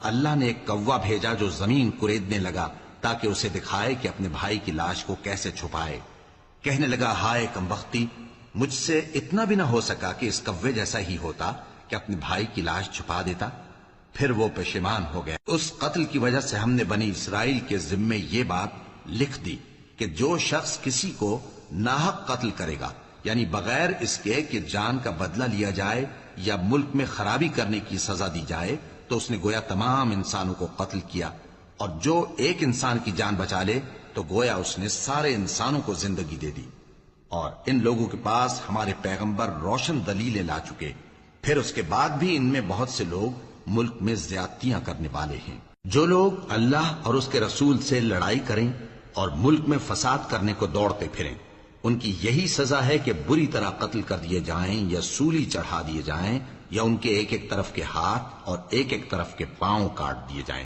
اللہ نے ایک کوا بھیجا جو زمین کریدنے لگا تاکہ اسے دکھائے کہ اپنے بھائی کی لاش کو کیسے چھپائے۔ کہنے لگا ہائے کمبختی، مجھ سے اتنا بھی نہ ہو سکا کہ اس کوے جیسا ہی ہوتا کہ اپنے بھائی کی لاش چھپا دیتا۔ پھر وہ پشیمان ہو گیا۔ اس قتل کی وجہ سے ہم نے بنی اسرائیل کے ذمے یہ بات لکھ دی کہ جو شخص کسی کو ناحق قتل کرے گا، یعنی بغیر اس کے کہ جان کا بدلہ لیا جائے یا ملک میں خرابی کرنے کی سزا دی جائے، تو اس نے گویا تمام انسانوں کو قتل کیا، اور جو ایک انسان کی جان بچا لے تو گویا اس نے سارے انسانوں کو زندگی دے دی۔ اور ان لوگوں کے پاس ہمارے پیغمبر روشن دلیلیں لا چکے، پھر اس کے بعد بھی ان میں بہت سے لوگ ملک میں زیادتیاں کرنے والے ہیں۔ جو لوگ اللہ اور اس کے رسول سے لڑائی کریں اور ملک میں فساد کرنے کو دوڑتے پھریں، ان کی یہی سزا ہے کہ بری طرح قتل کر دیے جائیں یا سولی چڑھا دیے جائیں، یا ان کے ایک ایک طرف کے ہاتھ اور ایک ایک طرف کے پاؤں کاٹ دیے جائیں۔